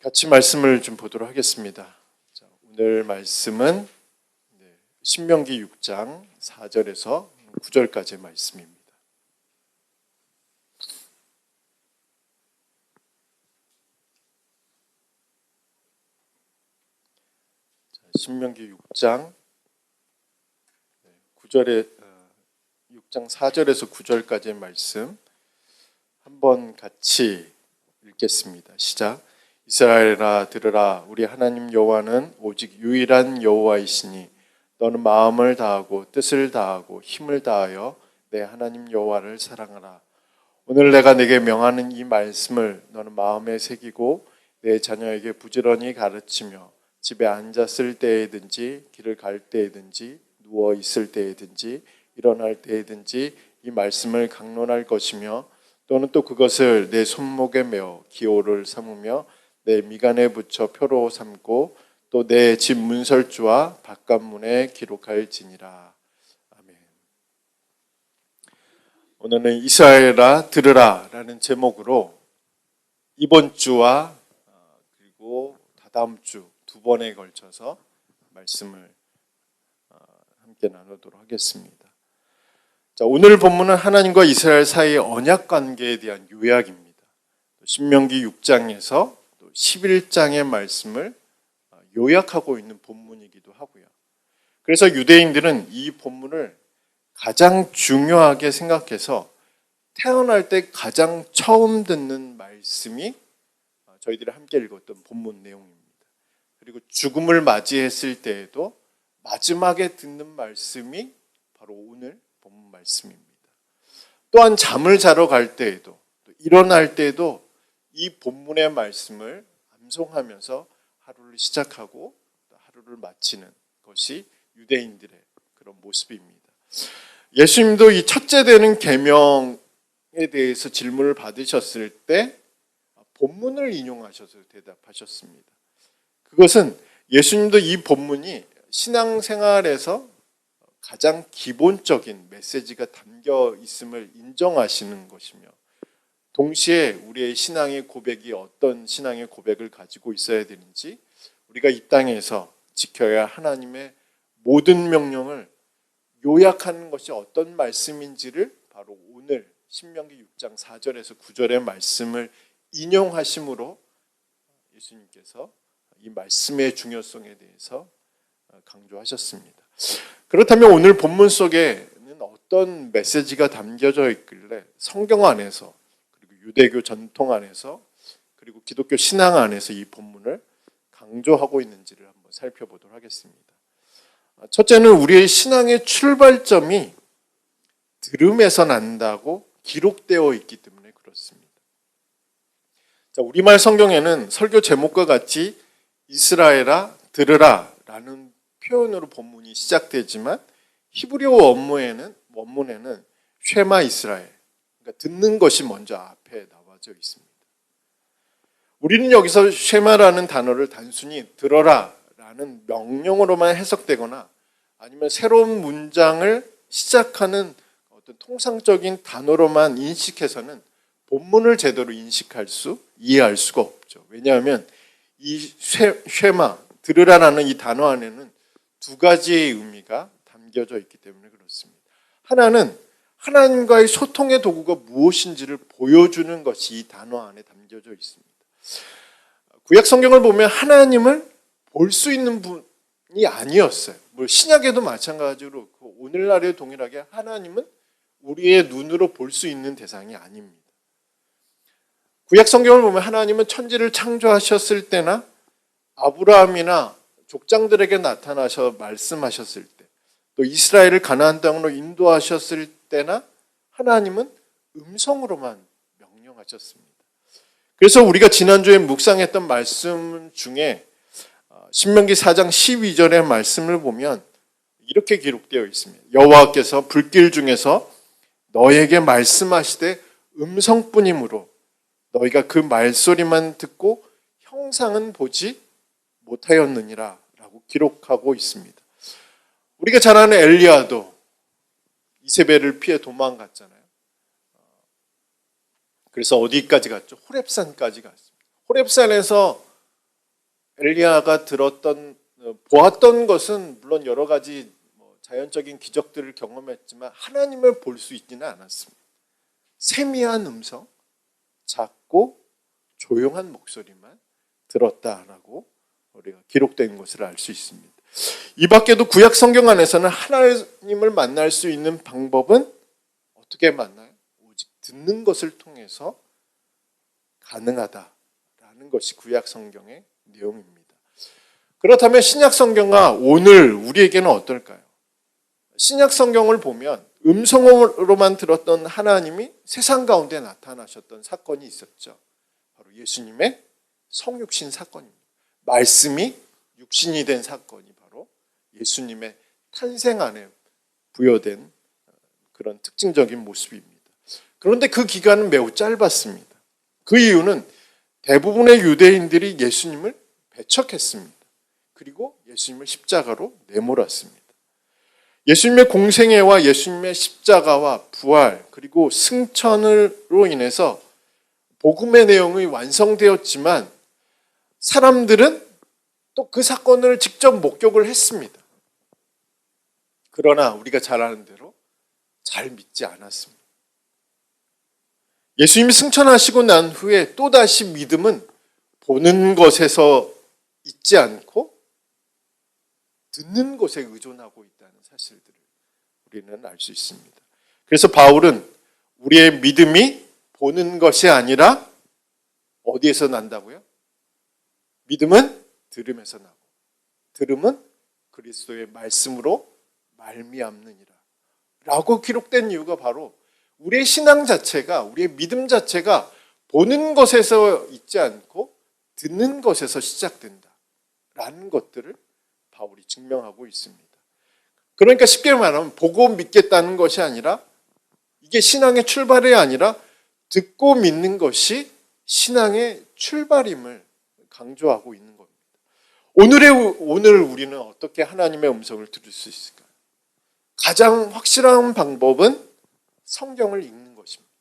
같이 말씀을 좀 보도록 하겠습니다. 자, 오늘 말씀은 신명기 6장 4절에서 9절까지의 말씀입니다. 자, 신명기 6장 6장 4절에서 9절까지의 말씀 한번 같이 읽겠습니다. 시작. 이스라엘아 들으라. 우리 하나님 여호와는 오직 유일한 여호와이시니 너는 마음을 다하고 뜻을 다하고 힘을 다하여 내 하나님 여호와를 사랑하라. 오늘 내가 네게 명하는 이 말씀을 너는 마음에 새기고 내 자녀에게 부지런히 가르치며 집에 앉았을 때에든지 길을 갈 때에든지 누워 있을 때에든지 일어날 때에든지 이 말씀을 강론할 것이며 또는 또 그것을 내 손목에 메어 기호를 삼으며 내 미간에 붙여 표로 삼고 또 내 집 문설주와 바깥문에 기록할지니라. 아멘. 오늘은 이스라엘아 들으라 라는 제목으로 이번 주와 그리고 다다음 주 두 번에 걸쳐서 말씀을 함께 나누도록 하겠습니다. 자, 오늘 본문은 하나님과 이스라엘 사이의 언약 관계에 대한 요약입니다. 신명기 6장에서 11장의 말씀을 요약하고 있는 본문이기도 하고요. 그래서 유대인들은 이 본문을 가장 중요하게 생각해서 태어날 때 가장 처음 듣는 말씀이 저희들이 함께 읽었던 본문 내용입니다. 그리고 죽음을 맞이했을 때에도 마지막에 듣는 말씀이 바로 오늘 본문 말씀입니다. 또한 잠을 자러 갈 때에도 또 일어날 때에도 이 본문의 말씀을 암송하면서 하루를 시작하고 하루를 마치는 것이 유대인들의 그런 모습입니다. 예수님도 이 첫째 되는 계명에 대해서 질문을 받으셨을 때 본문을 인용하셔서 대답하셨습니다. 그것은 예수님도 이 본문이 신앙생활에서 가장 기본적인 메시지가 담겨 있음을 인정하시는 것이며 동시에 우리의 신앙의 고백이 어떤 신앙의 고백을 가지고 있어야 되는지 우리가 이 땅에서 지켜야 하나님의 모든 명령을 요약하는 것이 어떤 말씀인지를 바로 오늘 신명기 6장 4절에서 9절의 말씀을 인용하심으로 예수님께서 이 말씀의 중요성에 대해서 강조하셨습니다. 그렇다면 오늘 본문 속에는 어떤 메시지가 담겨져 있길래 성경 안에서 그리고 유대교 전통 안에서 그리고 기독교 신앙 안에서 이 본문을 강조하고 있는지를 한번 살펴보도록 하겠습니다. 첫째는 우리의 신앙의 출발점이 들음에서 난다고 기록되어 있기 때문에 그렇습니다. 자, 우리말 성경에는 설교 제목과 같이 이스라엘아 들으라 라는 표현으로 본문이 시작되지만 히브리어 원문에는 쉐마 이스라엘, 그러니까 듣는 것이 먼저 앞에 나와져 있습니다. 우리는 여기서 쉐마라는 단어를 단순히 들어라 라는 명령으로만 해석되거나 아니면 새로운 문장을 시작하는 어떤 통상적인 단어로만 인식해서는 본문을 제대로 이해할 수가 없죠. 왜냐하면 이 쉐마, 들으라라는 이 단어 안에는 두 가지의 의미가 담겨져 있기 때문에 그렇습니다. 하나는 하나님과의 소통의 도구가 무엇인지를 보여주는 것이 이 단어 안에 담겨져 있습니다. 구약 성경을 보면 하나님을 볼 수 있는 분이 아니었어요. 신약에도 마찬가지로 오늘날에 동일하게 하나님은 우리의 눈으로 볼 수 있는 대상이 아닙니다. 구약 성경을 보면 하나님은 천지를 창조하셨을 때나 아브라함이나 족장들에게 나타나셔 말씀하셨을 때, 또 이스라엘을 가나안 땅으로 인도하셨을 때나 하나님은 음성으로만 명령하셨습니다. 그래서 우리가 지난주에 묵상했던 말씀 중에 신명기 4장 12절의 말씀을 보면 이렇게 기록되어 있습니다. 여호와께서 불길 중에서 너에게 말씀하시되 음성뿐이므로 너희가 그 말소리만 듣고 형상은 보지 못하였느니라 라고 기록하고 있습니다. 우리가 잘 아는 엘리야도 이세벨을 피해 도망갔잖아요. 그래서 어디까지 갔죠? 호렙산까지 갔습니다. 호렙산에서 엘리야가 보았던 것은 물론 여러 가지 자연적인 기적들을 경험했지만 하나님을 볼 수 있지는 않았습니다. 세미한 음성, 작고 조용한 목소리만 들었다라고 우리가 기록된 것을 알 수 있습니다. 이 밖에도 구약 성경 안에서는 하나님을 만날 수 있는 방법은 어떻게 만나요? 오직 듣는 것을 통해서 가능하다라는 것이 구약 성경의 내용입니다. 그렇다면 신약 성경과 오늘 우리에게는 어떨까요? 신약 성경을 보면 음성으로만 들었던 하나님이 세상 가운데 나타나셨던 사건이 있었죠. 바로 예수님의 성육신 사건입니다. 말씀이 육신이 된 사건이 바로 예수님의 탄생 안에 부여된 그런 특징적인 모습입니다. 그런데 그 기간은 매우 짧았습니다. 그 이유는 대부분의 유대인들이 예수님을 배척했습니다. 그리고 예수님을 십자가로 내몰았습니다. 예수님의 공생애와 예수님의 십자가와 부활 그리고 승천으로 인해서 복음의 내용이 완성되었지만 사람들은 또 그 사건을 직접 목격을 했습니다. 그러나 우리가 잘 아는 대로 잘 믿지 않았습니다. 예수님이 승천하시고 난 후에 또다시 믿음은 보는 것에서 있지 않고 듣는 것에 의존하고 있다는 사실들을 우리는 알 수 있습니다. 그래서 바울은 우리의 믿음이 보는 것이 아니라 어디에서 난다고요? 믿음은 들음에서 나고 들음은 그리스도의 말씀으로 말미암느니라 라고 기록된 이유가 바로 우리의 신앙 자체가 우리의 믿음 자체가 보는 것에서 있지 않고 듣는 것에서 시작된다라는 것들을 바울이 증명하고 있습니다. 그러니까 쉽게 말하면 보고 믿겠다는 것이 아니라 이게 신앙의 출발이 아니라 듣고 믿는 것이 신앙의 출발임을 강조하고 있는 겁니다. 오늘 우리는 어떻게 하나님의 음성을 들을 수 있을까요? 가장 확실한 방법은 성경을 읽는 것입니다.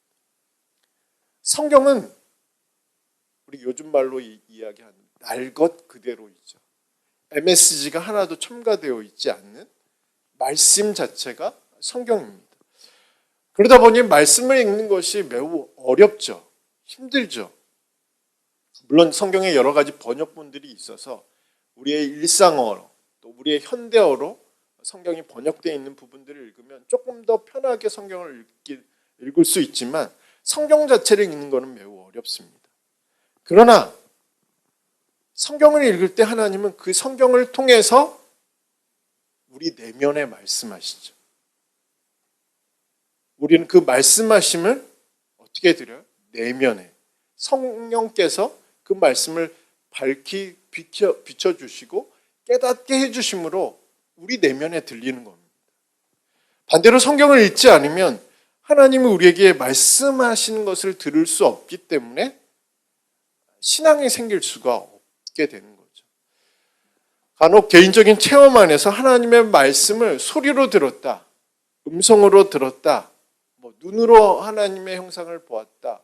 성경은 우리 요즘 말로 이야기하는 날 것 그대로이죠. MSG가 하나도 첨가되어 있지 않는 말씀 자체가 성경입니다. 그러다 보니 말씀을 읽는 것이 매우 어렵죠. 힘들죠. 물론 성경에 여러 가지 번역본들이 있어서 우리의 일상어로 또 우리의 현대어로 성경이 번역되어 있는 부분들을 읽으면 조금 더 편하게 성경을 읽을 수 있지만 성경 자체를 읽는 것은 매우 어렵습니다. 그러나 성경을 읽을 때 하나님은 그 성경을 통해서 우리 내면에 말씀하시죠. 우리는 그 말씀하심을 어떻게 드려요? 내면에 성령께서 그 말씀을 밝히 비춰주시고 깨닫게 해주심으로 우리 내면에 들리는 겁니다. 반대로 성경을 읽지 않으면 하나님이 우리에게 말씀하시는 것을 들을 수 없기 때문에 신앙이 생길 수가 없게 되는 거죠. 간혹 개인적인 체험 안에서 하나님의 말씀을 소리로 들었다, 음성으로 들었다, 눈으로 하나님의 형상을 보았다.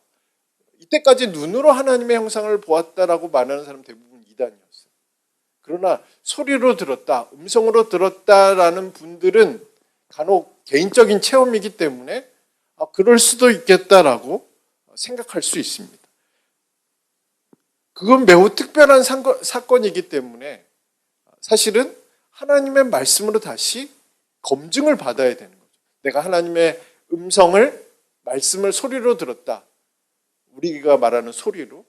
이때까지 눈으로 하나님의 형상을 보았다라고 말하는 사람 대부분 이단이었어요. 그러나 소리로 들었다, 음성으로 들었다라는 분들은 간혹 개인적인 체험이기 때문에 그럴 수도 있겠다라고 생각할 수 있습니다. 그건 매우 특별한 사건이기 때문에 사실은 하나님의 말씀으로 다시 검증을 받아야 되는 거죠. 내가 하나님의 말씀을 소리로 들었다. 우리가 말하는 소리로,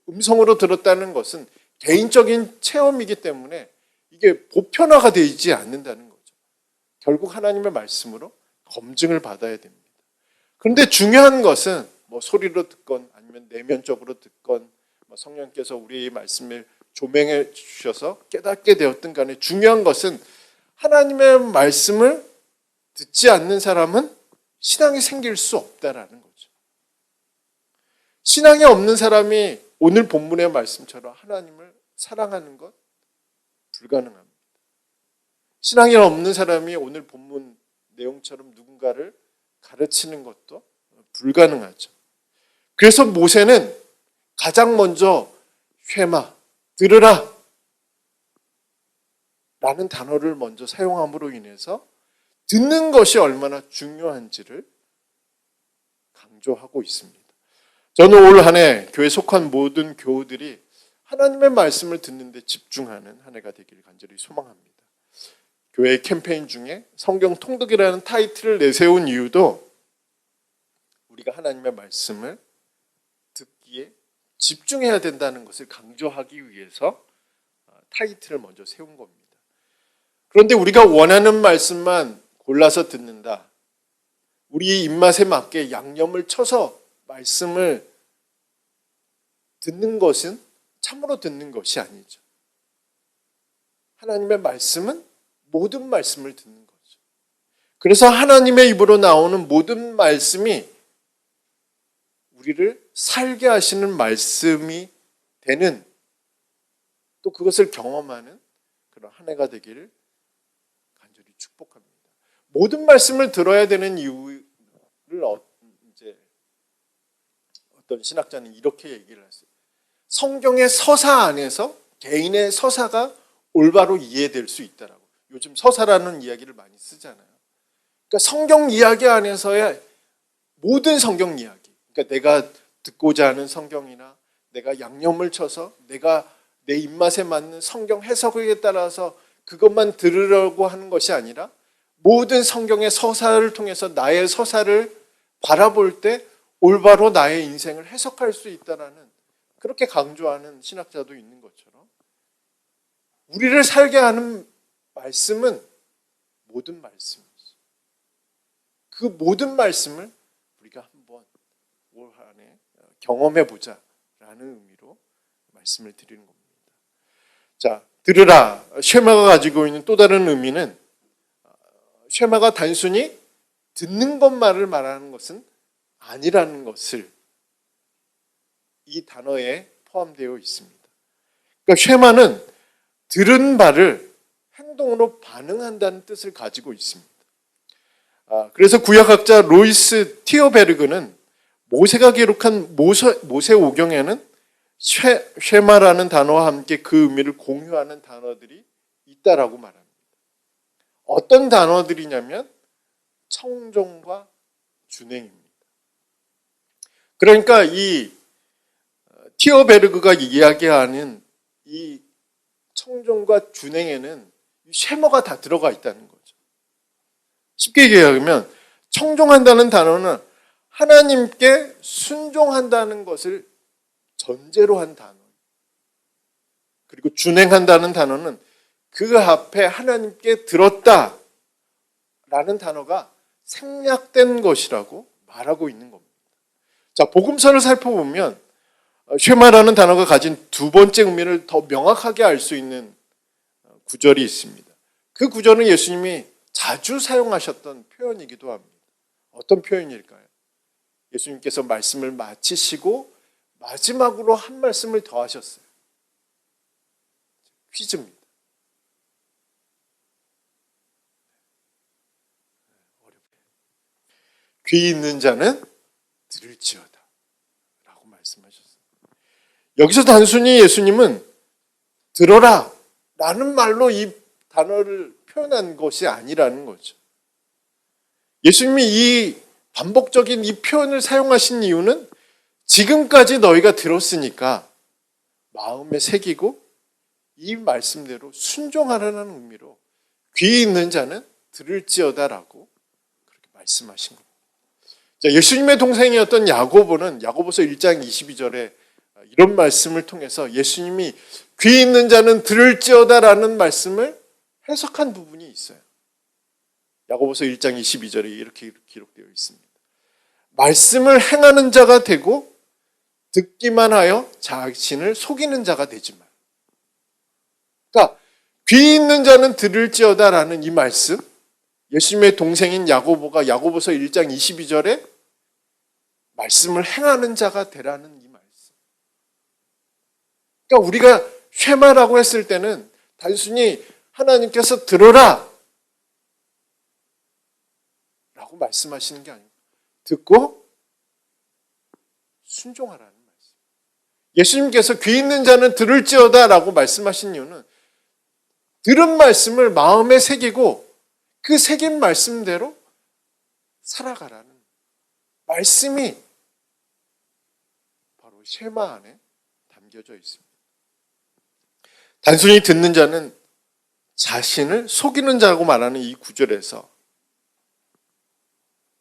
음성으로 들었다는 것은 개인적인 체험이기 때문에 이게 보편화가 되지 않는다는 거죠. 결국 하나님의 말씀으로 검증을 받아야 됩니다. 그런데 중요한 것은 소리로 듣건 아니면 내면적으로 듣건 성령께서 우리의 말씀을 조명해 주셔서 깨닫게 되었든 간에 중요한 것은 하나님의 말씀을 듣지 않는 사람은 신앙이 생길 수 없다라는 거죠. 신앙이 없는 사람이 오늘 본문의 말씀처럼 하나님을 사랑하는 것 불가능합니다. 신앙이 없는 사람이 오늘 본문 내용처럼 누군가를 가르치는 것도 불가능하죠. 그래서 모세는 가장 먼저 쉐마, 들으라, 라는 단어를 먼저 사용함으로 인해서 듣는 것이 얼마나 중요한지를 강조하고 있습니다. 저는 올 한 해 교회 속한 모든 교우들이 하나님의 말씀을 듣는데 집중하는 한 해가 되기를 간절히 소망합니다. 교회 캠페인 중에 성경 통독이라는 타이틀을 내세운 이유도 우리가 하나님의 말씀을 듣기에 집중해야 된다는 것을 강조하기 위해서 타이틀을 먼저 세운 겁니다. 그런데 우리가 원하는 말씀만 골라서 듣는다. 우리의 입맛에 맞게 양념을 쳐서 말씀을 듣는 것은 참으로 듣는 것이 아니죠. 하나님의 말씀은 모든 말씀을 듣는 거죠. 그래서 하나님의 입으로 나오는 모든 말씀이 우리를 살게 하시는 말씀이 되는, 또 그것을 경험하는 그런 한 해가 되기를 간절히 축복합니다. 모든 말씀을 들어야 되는 이유를 이제 어떤 신학자는 이렇게 얘기를 했어요. 성경의 서사 안에서 개인의 서사가 올바로 이해될 수 있다라고. 요즘 서사라는 이야기를 많이 쓰잖아요. 그러니까 성경 이야기 안에서의 모든 성경 이야기, 그러니까 내가 듣고자 하는 성경이나 내가 양념을 쳐서 내가 내 입맛에 맞는 성경 해석에 따라서 그것만 들으려고 하는 것이 아니라 모든 성경의 서사를 통해서 나의 서사를 바라볼 때 올바로 나의 인생을 해석할 수 있다라는, 그렇게 강조하는 신학자도 있는 것처럼 우리를 살게 하는 말씀은 모든 말씀이죠. 그 모든 말씀을 우리가 한번 올 한 해 경험해 보자라는 의미로 말씀을 드리는 겁니다. 자, 들으라. 쉐마가 가지고 있는 또 다른 의미는, 쉐마가 단순히 듣는 것만을 말하는 것은 아니라는 것을 이 단어에 포함되어 있습니다. 그러니까 쉐마는 들은 바를 행동으로 반응한다는 뜻을 가지고 있습니다. 그래서 구약학자 로이스 티어베르그는 모세가 기록한 모세오경에는 쉐마라는 단어와 함께 그 의미를 공유하는 단어들이 있다라고 말합니다. 어떤 단어들이냐면 청종과 준행입니다. 그러니까 이 티어베르그가 이야기하는 이 청종과 준행에는 쉐마가 다 들어가 있다는 거죠. 쉽게 얘기하면 청종한다는 단어는 하나님께 순종한다는 것을 전제로 한 단어, 그리고 준행한다는 단어는 그 앞에 하나님께 들었다라는 단어가 생략된 것이라고 말하고 있는 겁니다. 자, 복음서를 살펴보면 쉐마라는 단어가 가진 두 번째 의미를 더 명확하게 알 수 있는 구절이 있습니다. 그 구절은 예수님이 자주 사용하셨던 표현이기도 합니다. 어떤 표현일까요? 예수님께서 말씀을 마치시고 마지막으로 한 말씀을 더 하셨어요. 퀴즈입니다. 귀 있는 자는 들을지어다 라고 말씀하셨어요. 여기서 단순히 예수님은 들어라 라는 말로 이 단어를 표현한 것이 아니라는 거죠. 예수님이 이 반복적인 이 표현을 사용하신 이유는 지금까지 너희가 들었으니까 마음에 새기고 이 말씀대로 순종하라는 의미로 귀 있는 자는 들을지어다라고 그렇게 말씀하신 겁니다. 자, 예수님의 동생이었던 야고보는 야고보서 1장 22절에 이런 말씀을 통해서 예수님이 귀 있는 자는 들을지어다라는 말씀을 해석한 부분이 있어요. 야고보서 1장 22절에 이렇게 기록되어 있습니다. 말씀을 행하는 자가 되고 듣기만 하여 자신을 속이는 자가 되지 말. 그러니까 귀 있는 자는 들을지어다라는 이 말씀, 예수님의 동생인 야고보가 야고보서 1장 22절에 말씀을 행하는 자가 되라는 이 말씀. 그러니까 우리가 쉐마라고 했을 때는 단순히 하나님께서 들어라 라고 말씀하시는 게 아니고 듣고 순종하라는 말씀. 예수님께서 귀 있는 자는 들을지어다 라고 말씀하신 이유는 들은 말씀을 마음에 새기고 그 새긴 말씀대로 살아가라는 말씀이 바로 쉐마 안에 담겨져 있습니다. 단순히 듣는 자는 자신을 속이는 자라고 말하는 이 구절에서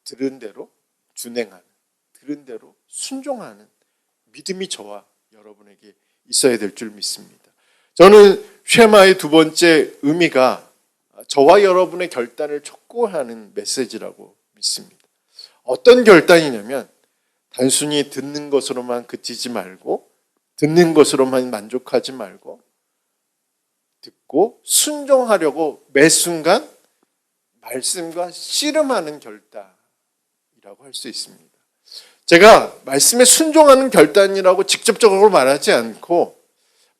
들은 대로 준행하는, 들은 대로 순종하는 믿음이 저와 여러분에게 있어야 될 줄 믿습니다. 저는 쉐마의 두 번째 의미가 저와 여러분의 결단을 촉구하는 메시지라고 믿습니다. 어떤 결단이냐면 단순히 듣는 것으로만 그치지 말고 듣는 것으로만 만족하지 말고 듣고 순종하려고 매 순간 말씀과 씨름하는 결단이라고 할 수 있습니다. 제가 말씀에 순종하는 결단이라고 직접적으로 말하지 않고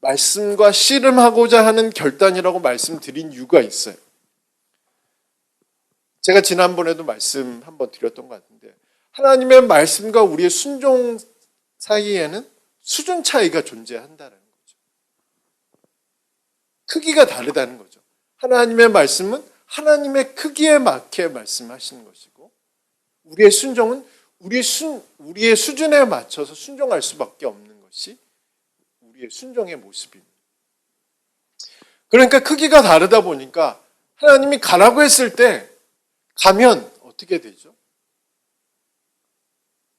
말씀과 씨름하고자 하는 결단이라고 말씀드린 이유가 있어요. 제가 지난번에도 말씀 한번 드렸던 것 같은데 하나님의 말씀과 우리의 순종 사이에는 수준 차이가 존재한다는 거죠. 크기가 다르다는 거죠. 하나님의 말씀은 하나님의 크기에 맞게 말씀하시는 것이고 우리의 순종은 우리의 수준에 맞춰서 순종할 수밖에 없는 것이 우리의 순종의 모습입니다. 그러니까 크기가 다르다 보니까 하나님이 가라고 했을 때 가면 어떻게 되죠?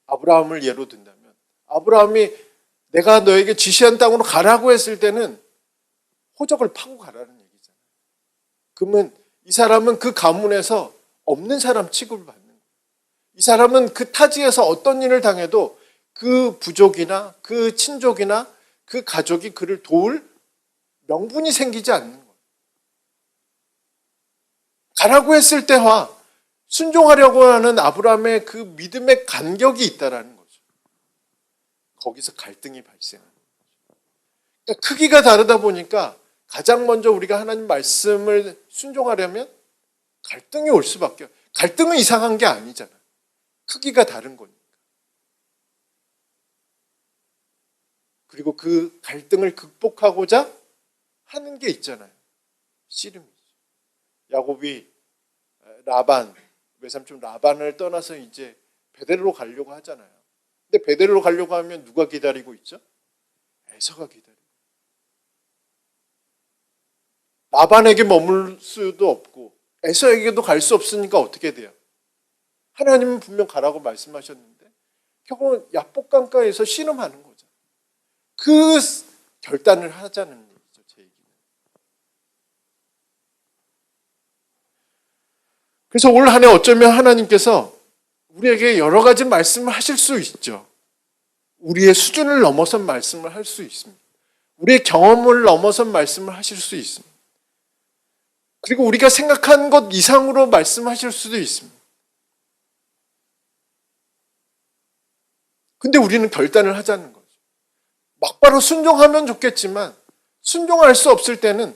아브라함을 예로 든다면 아브라함이 내가 너에게 지시한 땅으로 가라고 했을 때는 호적을 파고 가라는 얘기잖아요. 그러면 이 사람은 그 가문에서 없는 사람 취급을 받는 거예요. 이 사람은 그 타지에서 어떤 일을 당해도 그 부족이나 그 친족이나 그 가족이 그를 도울 명분이 생기지 않는 거예요. 가라고 했을 때와 순종하려고 하는 아브라함의 그 믿음의 간격이 있다라는 거죠. 거기서 갈등이 발생하는 거죠. 그러니까 크기가 다르다 보니까 가장 먼저 우리가 하나님 말씀을 순종하려면 갈등이 올 수밖에 없어요. 갈등은 이상한 게 아니잖아요. 크기가 다른 거니까. 그리고 그 갈등을 극복하고자 하는 게 있잖아요. 씨름이죠. 야곱이 외삼촌 라반을 떠나서 이제 베델로 가려고 하잖아요. 근데 베델로 가려고 하면 누가 기다리고 있죠? 에서가 기다리고. 라반에게 머물 수도 없고 에서에게도 갈 수 없으니까 어떻게 돼요? 하나님은 분명 가라고 말씀하셨는데 결국은 야복강가에서 씨름하는 거죠. 그 결단을 하자는 얘기죠. 제 얘기는. 그래서 올 한 해 어쩌면 하나님께서 우리에게 여러 가지 말씀을 하실 수 있죠. 우리의 수준을 넘어선 말씀을 할 수 있습니다. 우리의 경험을 넘어선 말씀을 하실 수 있습니다. 그리고 우리가 생각한 것 이상으로 말씀하실 수도 있습니다. 근데 우리는 결단을 하자는 거죠. 막바로 순종하면 좋겠지만 순종할 수 없을 때는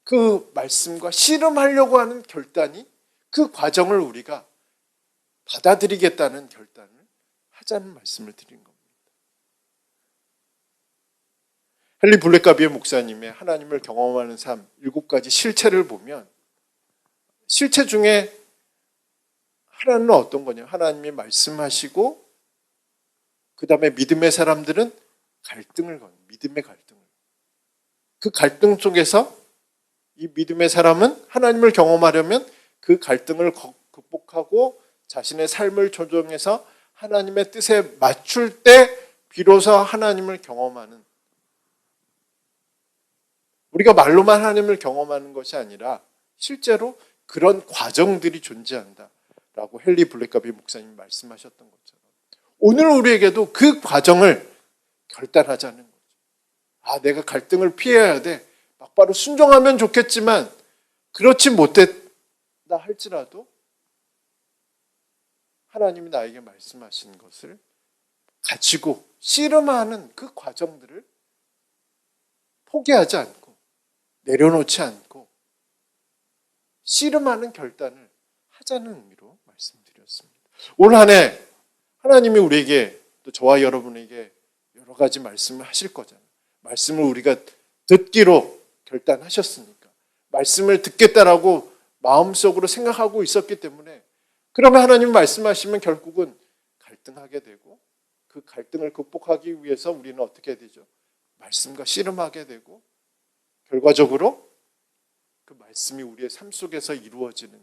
그 말씀과 씨름하려고 하는 결단이 그 과정을 우리가 받아들이겠다는 결단을 하자는 말씀을 드린 겁니다. 헨리 블랙가비의 목사님의 하나님을 경험하는 삶 7가지 실체를 보면 실체 중에 하나는 어떤 거냐? 하나님이 말씀하시고 그 다음에 믿음의 사람들은 갈등을 거는 믿음의 갈등을. 그 갈등 속에서 이 믿음의 사람은 하나님을 경험하려면 그 갈등을 극복하고 자신의 삶을 조정해서 하나님의 뜻에 맞출 때 비로소 하나님을 경험하는, 우리가 말로만 하나님을 경험하는 것이 아니라 실제로 그런 과정들이 존재한다라고 헨리 블랙가비 목사님이 말씀하셨던 것처럼 오늘 우리에게도 그 과정을 결단하자는 거죠. 아, 내가 갈등을 피해야 돼. 막바로 순종하면 좋겠지만 그렇지 못했다 할지라도 하나님이 나에게 말씀하신 것을 가지고 씨름하는 그 과정들을 포기하지 않고 내려놓지 않고 씨름하는 결단을 하자는 의미로 말씀드렸습니다. 올 한 해 하나님이 우리에게 또 저와 여러분에게 여러 가지 말씀을 하실 거잖아요. 말씀을 우리가 듣기로 결단하셨으니까 말씀을 듣겠다라고 마음속으로 생각하고 있었기 때문에 그러면 하나님 말씀하시면 결국은 갈등하게 되고 그 갈등을 극복하기 위해서 우리는 어떻게 해야 되죠? 말씀과 씨름하게 되고 결과적으로 그 말씀이 우리의 삶 속에서 이루어지는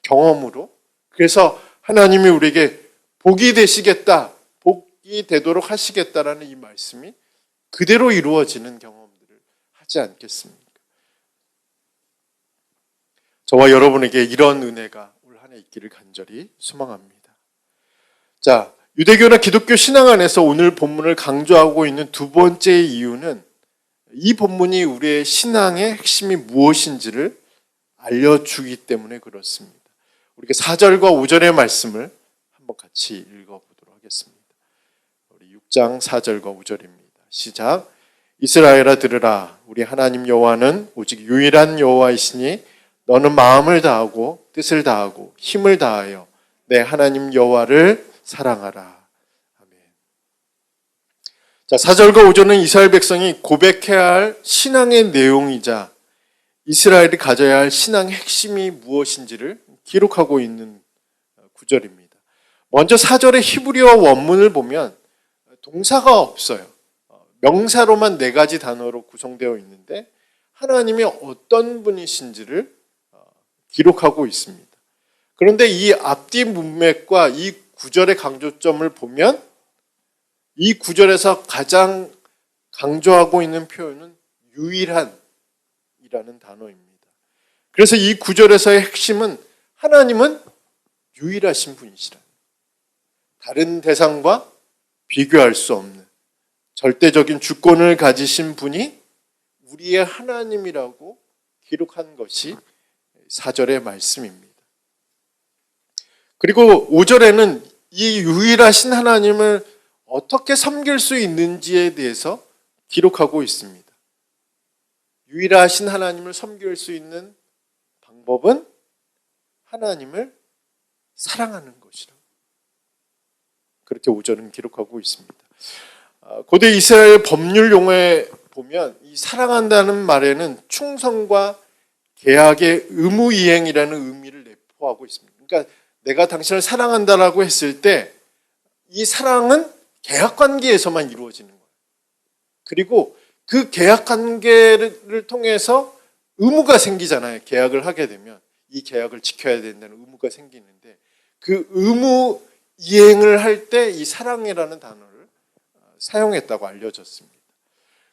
경험으로 그래서 하나님이 우리에게 복이 되시겠다, 복이 되도록 하시겠다라는 이 말씀이 그대로 이루어지는 경험들을 하지 않겠습니까? 저와 여러분에게 이런 은혜가 올 한 해 있기를 간절히 소망합니다. 자, 유대교나 기독교 신앙 안에서 오늘 본문을 강조하고 있는 두 번째 이유는 이 본문이 우리의 신앙의 핵심이 무엇인지를 알려주기 때문에 그렇습니다. 우리가 4절과 5절의 말씀을 한번 같이 읽어보도록 하겠습니다. 우리 6장 4절과 5절입니다. 시작. 이스라엘아 들으라. 우리 하나님 여호와는 오직 유일한 여호와이시니 너는 마음을 다하고 뜻을 다하고 힘을 다하여 내 하나님 여호와를 사랑하라. 아멘. 자, 4절과 5절은 이스라엘 백성이 고백해야 할 신앙의 내용이자 이스라엘이 가져야 할 신앙의 핵심이 무엇인지를 기록하고 있는 구절입니다. 먼저 4절의 히브리어 원문을 보면 동사가 없어요. 명사로만 4가지 단어로 구성되어 있는데 하나님이 어떤 분이신지를 기록하고 있습니다. 그런데 이 앞뒤 문맥과 이 구절의 강조점을 보면 이 구절에서 가장 강조하고 있는 표현은 유일한이라는 단어입니다. 그래서 이 구절에서의 핵심은 하나님은 유일하신 분이시라. 다른 대상과 비교할 수 없는 절대적인 주권을 가지신 분이 우리의 하나님이라고 기록한 것이 4절의 말씀입니다. 그리고 5절에는 이 유일하신 하나님을 어떻게 섬길 수 있는지에 대해서 기록하고 있습니다. 유일하신 하나님을 섬길 수 있는 방법은 하나님을 사랑하는 것이라고 그렇게 5절은 기록하고 있습니다. 고대 이스라엘 법률 용어에 보면 이 사랑한다는 말에는 충성과 계약의 의무 이행이라는 의미를 내포하고 있습니다. 그러니까 내가 당신을 사랑한다라고 했을 때 이 사랑은 계약 관계에서만 이루어지는 거예요. 그리고 그 계약 관계를 통해서 의무가 생기잖아요. 계약을 하게 되면 이 계약을 지켜야 된다는 의무가 생기는데 그 의무 이행을 할 때 이 사랑이라는 단어를 사용했다고 알려졌습니다.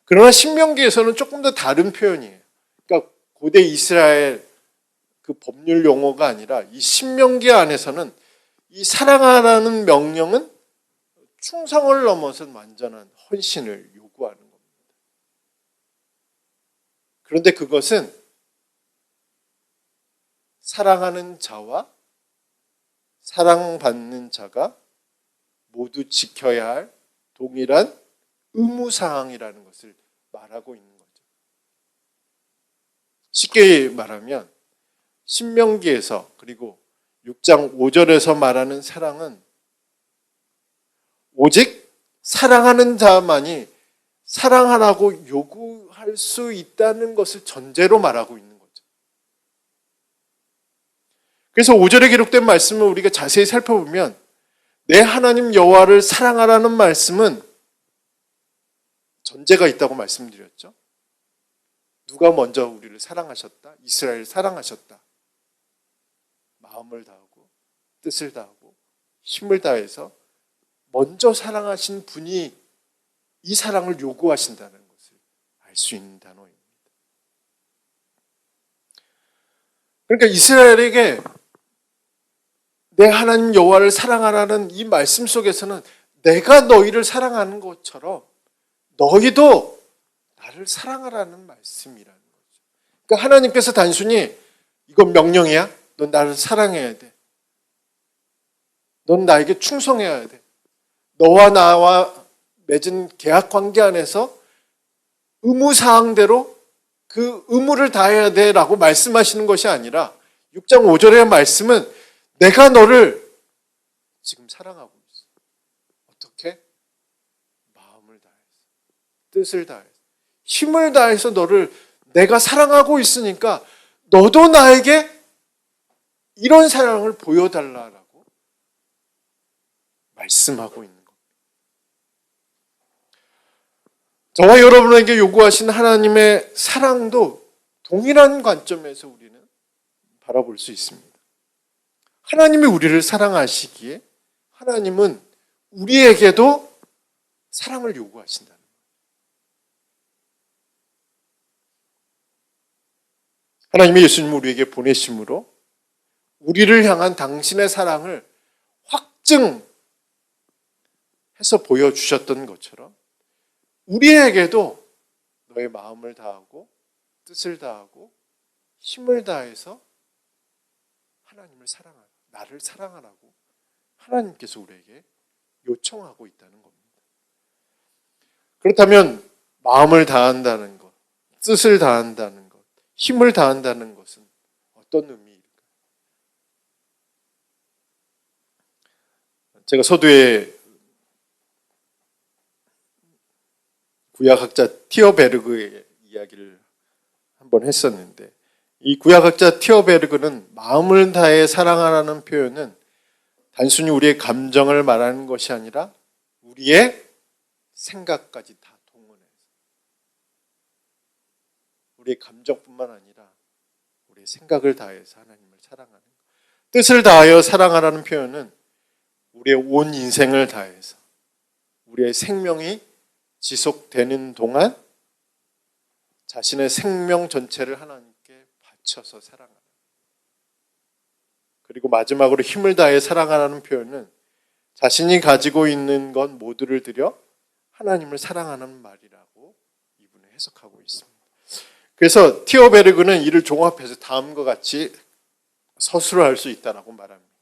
그러나 신명기에서는 조금 더 다른 표현이에요. 그러니까 고대 이스라엘 그 법률 용어가 아니라 이 신명기 안에서는 이 사랑하라는 명령은 충성을 넘어선 완전한 헌신을 요구하는 겁니다. 그런데 그것은 사랑하는 자와 사랑받는 자가 모두 지켜야 할 동일한 의무사항이라는 것을 말하고 있는 거죠. 쉽게 말하면 신명기에서 그리고 6장 5절에서 말하는 사랑은 오직 사랑하는 자만이 사랑하라고 요구할 수 있다는 것을 전제로 말하고 있는 거죠. 그래서 5절에 기록된 말씀을 우리가 자세히 살펴보면 내 하나님 여호와를 사랑하라는 말씀은 전제가 있다고 말씀드렸죠. 누가 먼저 우리를 사랑하셨다? 이스라엘을 사랑하셨다. 마음을 다하고 뜻을 다하고 힘을 다해서 먼저 사랑하신 분이 이 사랑을 요구하신다는 것을 알 수 있는 단어입니다. 그러니까 이스라엘에게 내 하나님 여호와를 사랑하라는 이 말씀 속에서는 내가 너희를 사랑하는 것처럼 너희도 나를 사랑하라는 말씀이라는 거죠. 그러니까 하나님께서 단순히 이건 명령이야. 넌 나를 사랑해야 돼. 넌 나에게 충성해야 돼. 너와 나와 맺은 계약 관계 안에서 의무사항대로 그 의무를 다해야 돼라고 말씀하시는 것이 아니라 6장 5절의 말씀은 내가 너를 지금 사랑하고 있어. 어떻게? 마음을 다해서, 뜻을 다해서, 힘을 다해서 너를 내가 사랑하고 있으니까 너도 나에게 이런 사랑을 보여달라라고 말씀하고 있는 겁니다. 저와 여러분에게 요구하신 하나님의 사랑도 동일한 관점에서 우리는 바라볼 수 있습니다. 하나님이 우리를 사랑하시기에 하나님은 우리에게도 사랑을 요구하신다는 거예요. 하나님이 예수님을 우리에게 보내심으로 우리를 향한 당신의 사랑을 확증해서 보여주셨던 것처럼 우리에게도 너의 마음을 다하고 뜻을 다하고 힘을 다해서 하나님을 사랑하라, 나를 사랑하라고 하나님께서 우리에게 요청하고 있다는 겁니다. 그렇다면 마음을 다한다는 것, 뜻을 다한다는 것, 힘을 다한다는 것은 어떤 의미일까요? 제가 서두에 구약학자 티어베르그의 이야기를 한번 했었는데, 이 구약학자 티어베르그는 마음을 다해 사랑하라는 표현은 단순히 우리의 감정을 말하는 것이 아니라 우리의 생각까지 다 동원해서, 우리의 감정뿐만 아니라 우리의 생각을 다해서 하나님을 사랑하는 것. 뜻을 다하여 사랑하라는 표현은 우리의 온 인생을 다해서 우리의 생명이 지속되는 동안 자신의 생명 전체를 하나님께 바쳐서 사랑하라. 그리고 마지막으로 힘을 다해 사랑하라는 표현은 자신이 가지고 있는 것 모두를 들여 하나님을 사랑하는 말이라고 이분은 해석하고 있습니다. 그래서 티어베르그는 이를 종합해서 다음과 같이 서술할 수 있다고 말합니다.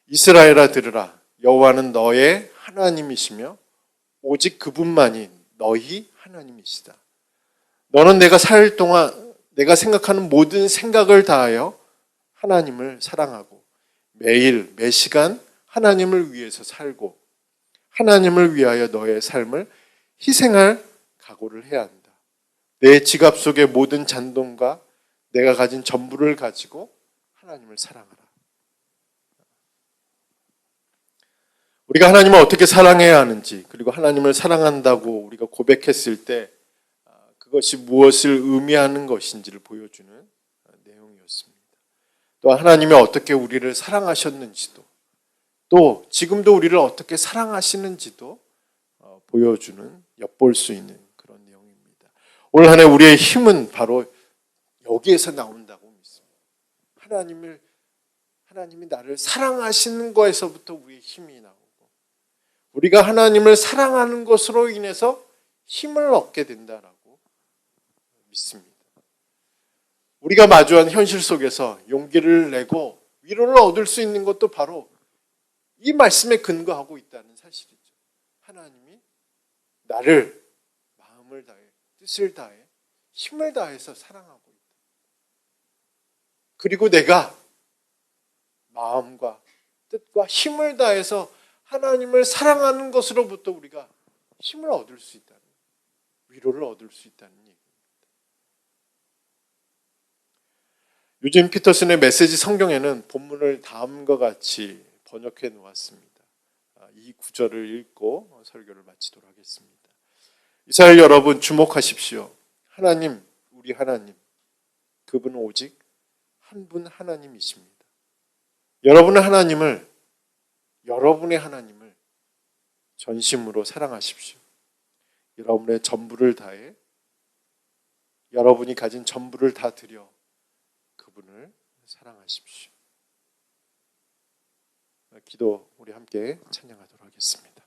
이스라엘아 들으라, 여호와는 너의 하나님이시며 오직 그분만이 너희 하나님이시다. 너는 내가 살 동안 내가 생각하는 모든 생각을 다하여 하나님을 사랑하고 매일 매시간 하나님을 위해서 살고 하나님을 위하여 너의 삶을 희생할 각오를 해야 한다. 내 지갑 속의 모든 잔돈과 내가 가진 전부를 가지고 하나님을 사랑하라. 우리가 하나님을 어떻게 사랑해야 하는지, 그리고 하나님을 사랑한다고 우리가 고백했을 때 그것이 무엇을 의미하는 것인지를 보여주는 내용이었습니다. 또 하나님이 어떻게 우리를 사랑하셨는지도, 또 지금도 우리를 어떻게 사랑하시는지도 보여주는, 엿볼 수 있는 그런 내용입니다. 올 한 해 우리의 힘은 바로 여기에서 나온다고 믿습니다. 하나님이 나를 사랑하시는 거에서부터 우리의 힘이 나오고, 우리가 하나님을 사랑하는 것으로 인해서 힘을 얻게 된다라고 믿습니다. 우리가 마주한 현실 속에서 용기를 내고 위로를 얻을 수 있는 것도 바로 이 말씀에 근거하고 있다는 사실이죠. 하나님이 나를 마음을 다해, 뜻을 다해, 힘을 다해서 사랑하고 있다. 그리고 내가 마음과 뜻과 힘을 다해서 하나님을 사랑하는 것으로부터 우리가 힘을 얻을 수 있다는, 위로를 얻을 수 있다는 얘기입니다. 유진 피터슨의 메시지 성경에는 본문을 다음과 같이 번역해 놓았습니다. 이 구절을 읽고 설교를 마치도록 하겠습니다. 이스라엘 여러분, 주목하십시오. 하나님, 우리 하나님, 그분은 오직 한 분 하나님이십니다. 여러분의 하나님을 전심으로 사랑하십시오. 여러분의 전부를 다해, 여러분이 가진 전부를 다 드려 그분을 사랑하십시오. 기도 우리 함께 찬양하도록 하겠습니다.